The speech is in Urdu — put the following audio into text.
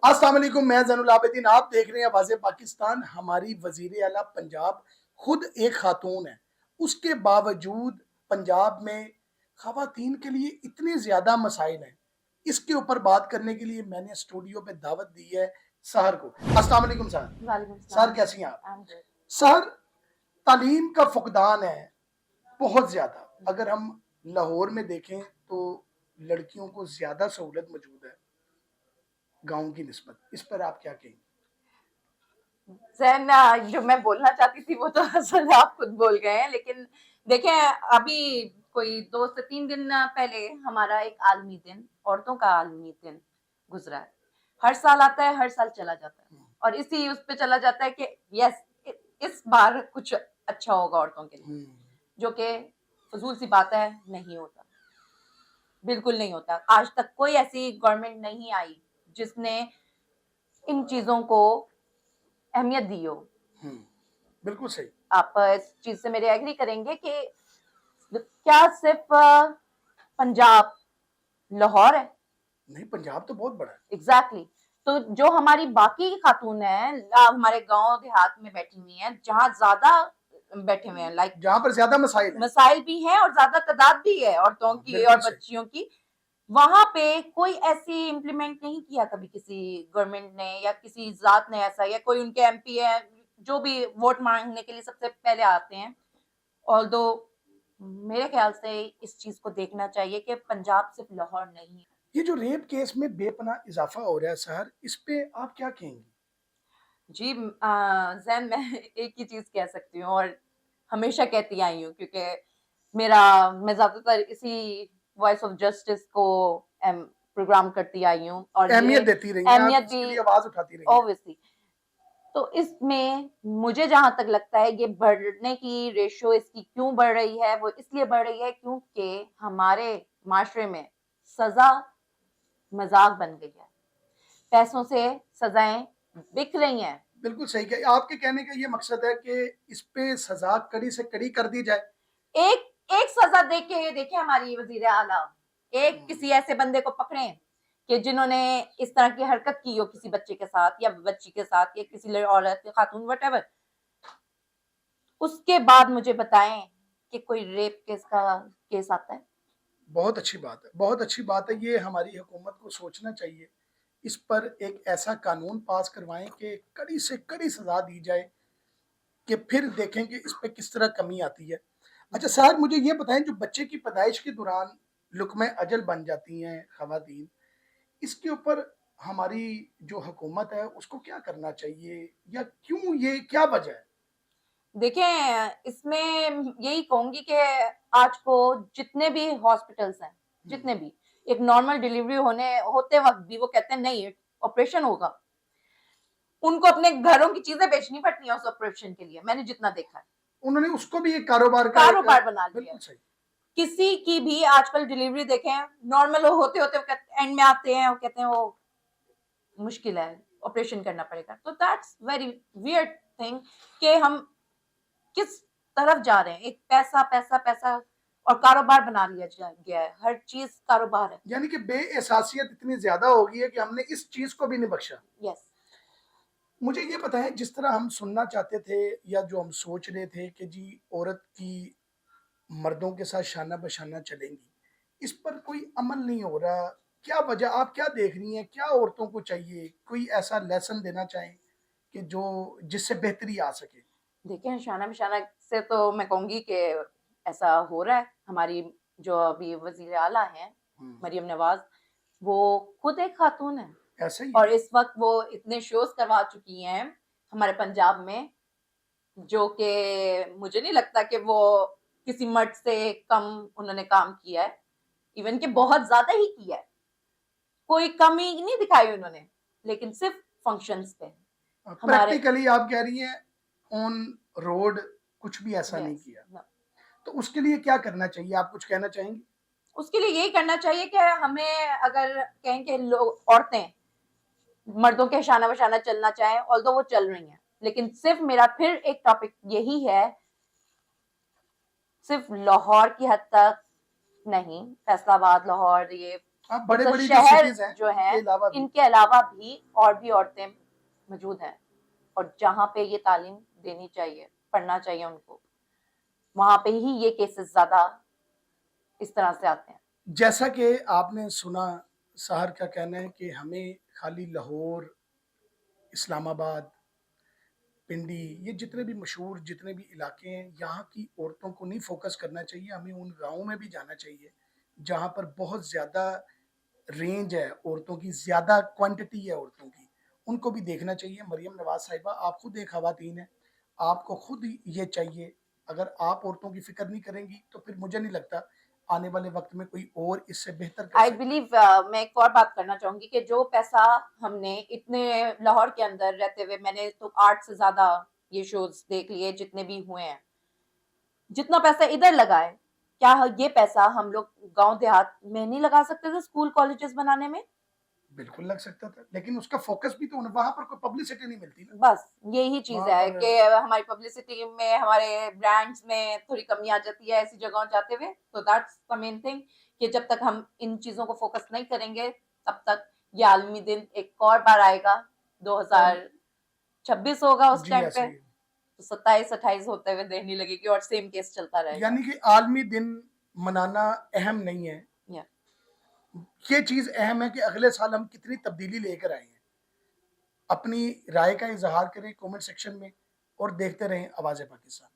السلام علیکم، میں زین العابدین، آپ دیکھ رہے ہیں آواز پاکستان۔ ہماری وزیر اعلیٰ پنجاب خود ایک خاتون ہے، اس کے باوجود پنجاب میں خواتین کے لیے اتنے زیادہ مسائل ہیں۔ اس کے اوپر بات کرنے کے لیے میں نے اسٹوڈیو پہ دعوت دی ہے سحر کو۔ السلام علیکم سحر۔ وعلیکم السلام۔ سحر کیسی ہیں آپ؟ سحر، تعلیم کا فقدان ہے بہت زیادہ۔ اگر ہم لاہور میں دیکھیں تو لڑکیوں کو زیادہ سہولت موجود ہے گاؤں کی نسبت، اس پر آپ کیا کہیں؟ زین، جو میں بولنا چاہتی تھی وہ تو اصل آپ خود بول گئے ہیں، لیکن دیکھیں ابھی کوئی 2 سے 3 دن پہلے ہمارا ایک عالمی دن، عورتوں کا عالمی دن گزرا ہے۔ ہر سال آتا ہے، ہر سال چلا جاتا ہے، اور اسی اس پہ چلا جاتا ہے کہ یس اس بار کچھ اچھا ہوگا عورتوں کے لیے، جو کہ فضول سی بات ہے، نہیں ہوتا، بالکل نہیں ہوتا۔ آج تک کوئی ایسی گورنمنٹ نہیں آئی جس نے ان چیزوں کو اہمیت دی ہو۔ بالکل صحیح۔ آپ اس چیز سے میرے ایگری کریں گے کہ کیا صرف پنجاب لاہور ہے؟ نہیں، پنجاب تو بہت بڑا ہے۔ ایگزیکٹلی۔ تو جو ہماری باقی خاتون ہیں ہمارے گاؤں دیہات میں بیٹھی ہوئی ہیں، جہاں زیادہ بیٹھے ہوئے ہیں، لائک جہاں پر زیادہ مسائل بھی ہیں اور زیادہ تعداد بھی ہے عورتوں کی اور بچیوں کی، وہاں پہ کوئی ایسی امپلیمنٹ نہیں کیا کبھی کسی گورنمنٹ نے یا کسی ذات نے ایسا، یا کوئی ان کے ایم پی ہے جو بھی ووٹ مانگنے کے لیے سب سے پہلے آتے ہیں۔ آلدو میرے خیال سے اس چیز کو دیکھنا چاہیے کہ پنجاب صرف لاہور نہیں ہے۔ یہ جو ریپ کیس میں بے پناہ اضافہ ہو رہا ہے سحر، اس پہ آپ کیا کہیں گے؟ جی زین، میں ایک ہی چیز کہہ سکتی ہوں اور ہمیشہ کہتی آئی ہوں، کیونکہ میں زیادہ تر اسی وائس آف جسٹس کو پروگرام کرتی آئی ہوں اور اہمیت دیتی رہی ہیں، اہمیت اس کے بھی لیے آواز اٹھاتی رہی ہیں۔ اوبویسلی۔ تو اس میں مجھے جہاں تک لگتا ہے یہ بڑھنے کی ریشو اس کی کیوں بڑھ رہی ہے، وہ اس لیے بڑھ رہی ہے کیونکہ ہمارے معاشرے میں سزا مذاق بن گئی ہے، پیسوں سے سزائیں بک رہی ہیں۔ بالکل صحیح کہ آپ کے کہنے کا یہ مقصد ہے کہ اس پہ سزا کڑی سے کڑی کر دی جائے۔ ایک سزا دیکھ کے دیکھیں ہماری وزیر اعلیٰ ایک کسی ایسے بندے کو پکڑیں کہ جنہوں نے اس طرح کی حرکت کی ہو کسی بچے کے ساتھ یا بچی کے ساتھ یا کسی عورت خاتون وٹ ایور، اس کے بعد مجھے بتائیں کہ کوئی ریپ کیس کا کیس آتا ہے۔ بہت اچھی بات ہے، بہت اچھی بات ہے۔ یہ ہماری حکومت کو سوچنا چاہیے، اس پر ایک ایسا قانون پاس کروائیں کہ کڑی سے کڑی سزا دی جائے، کہ پھر دیکھیں کہ اس پہ کس طرح کمی آتی ہے۔ اچھا سر، مجھے یہ بتائیں، جو بچے کی پیدائش کے دوران لقمہ اجل بن جاتی ہیں خواتین، اس کے اوپر ہماری جو حکومت ہے اس کو کیا کرنا چاہیے، یا کیوں، یہ کیا وجہ ہے؟ دیکھیں اس میں یہی کہوں گی کہ آج کو جتنے بھی ہاسپٹلس ہیں، جتنے بھی ایک نارمل ڈیلیوری ہوتے وقت بھی وہ کہتے ہیں نہیں آپریشن ہوگا، ان کو اپنے گھروں کی چیزیں بیچنی پڑتی ہیں اس آپریشن کے لیے۔ میں نے جتنا دیکھا ہے انہوں نے اس کو بھی ایک کاروبار بنا لیا۔ کسی کی بھی آج کل ڈیلیوری دیکھیں نارمل ہوتے اینڈ میں آتے ہیں وہ کہتے ہیں وہ مشکل ہے، آپریشن کرنا پڑے گا۔ تو دیٹس ویری ویئرڈ تھنگ کہ ہم کس طرف جا رہے ہیں۔ ایک پیسہ پیسہ پیسہ اور کاروبار بنا لیا گیا ہے، ہر چیز کاروبار ہے، یعنی کہ بے احساسیت اتنی زیادہ ہو گئی ہے کہ ہم نے اس چیز کو بھی نہیں بخشا۔ یس۔ مجھے یہ بتائیں، جس طرح ہم سننا چاہتے تھے یا جو ہم سوچ رہے تھے کہ جی عورت کی مردوں کے ساتھ شانہ بشانہ چلیں گی، اس پر کوئی عمل نہیں ہو رہا، کیا وجہ؟ آپ کیا دیکھ رہی ہیں؟ کیا عورتوں کو چاہیے؟ کوئی ایسا لیسن دینا چاہیں کہ جس سے بہتری آ سکے؟ دیکھیں شانہ بشانہ سے تو میں کہوں گی کہ ایسا ہو رہا ہے۔ ہماری جو ابھی وزیر اعلیٰ ہیں مریم نواز، وہ خود ایک خاتون ہے، ایسا ہی اور اس وقت وہ اتنے شوز کروا چکی ہیں ہمارے پنجاب میں، جو کہ مجھے نہیں لگتا کہ وہ کسی مرد سے کم انہوں نے کام کیا ہے، ایون کہ بہت زیادہ ہی کیا ہے، کوئی کمی نہیں دکھائی انہوں نے، لیکن صرف فنکشنز پہ۔ پریکٹیکلی آپ کہہ رہی ہیں آن روڈ کچھ بھی ایسا نہیں کیا، تو اس کے لیے کیا کرنا چاہیے؟ آپ کچھ کہنا چاہیں گے؟ اس کے لیے یہی کرنا چاہیے کہ ہمیں اگر کہیں کہ عورتیں مردوں کے شانہ بشانہ چلنا چاہیں، although وہ چل رہی ہیں، لیکن صرف میرا پھر ایک ٹاپک یہی ہے، صرف لاہور کی حد تک نہیں، فیصل آباد لاہور یہ ہاں بڑے It's a بڑی جو شہر سٹیز ہیں جو ان ہے کے علاوہ بھی ان کے علاوہ بھی اور بھی عورتیں موجود ہیں اور جہاں پہ یہ تعلیم دینی چاہیے پڑھنا چاہیے ان کو وہاں پہ ہی یہ کیسز زیادہ اس طرح سے آتے ہیں. جیسا کہ آپ نے سنا سحر کا کہنا ہے کہ ہمیں خالی لاہور اسلام آباد پنڈی یہ جتنے بھی مشہور جتنے بھی علاقے ہیں یہاں کی عورتوں کو نہیں فوکس کرنا چاہیے ہمیں ان گاؤں میں بھی جانا چاہیے جہاں پر بہت زیادہ رینج ہے عورتوں کی زیادہ کوانٹٹی ہے عورتوں کی ان کو بھی دیکھنا چاہیے. مریم نواز صاحبہ آپ خود ایک خواتین ہیں آپ کو خود یہ چاہیے اگر آپ عورتوں کی فکر نہیں کریں گی تو پھر مجھے نہیں لگتا آنے والے وقت میں کوئی اور اس سے بہتر کر آئی سکتا ہے. بلیو میں ایک اور بات کرنا چاہوں گی کہ جو پیسہ ہم نے اتنے لاہور کے اندر رہتے ہوئے میں نے تو 8 سے زیادہ یہ شوز دیکھ لیے جتنے بھی ہوئے ہیں جتنا پیسہ ادھر لگا ہے کیا یہ پیسہ ہم لوگ گاؤں دیہات میں نہیں لگا سکتے تھے اسکول کالجز بنانے میں؟ بالکل لگ سکتا تھا لیکن اس کا فوکس بھی تو وہاں پر کوئی پبلسٹی نہیں ملتی نا بس یہی چیز وہاں ہے پر کہ ہماری پبلسٹی میں ہمارے برانڈز میں تھوڑی کمی آ جاتی ہے ایسی جگہوں جاتے ہوئے تو دیٹس دا مین تھنگ کہ جب تک ہم ان چیزوں کو فوکس نہیں کریں گے تب تک یہ عالمی دن ایک اور بار آئے گا 2026 ہوگا اس جی ٹائم ایسے پہ ہی تو 27-28 ہوتے ہوئے دیکھنے لگے گی اور سیم کیس چلتا رہے گا. یعنی کہ عالمی دن منانا اہم نہیں ہے Yeah. یہ چیز اہم ہے کہ اگلے سال ہم کتنی تبدیلی لے کر آئے ہیں. اپنی رائے کا اظہار کریں کومنٹ سیکشن میں اور دیکھتے رہیں آواز پاکستان.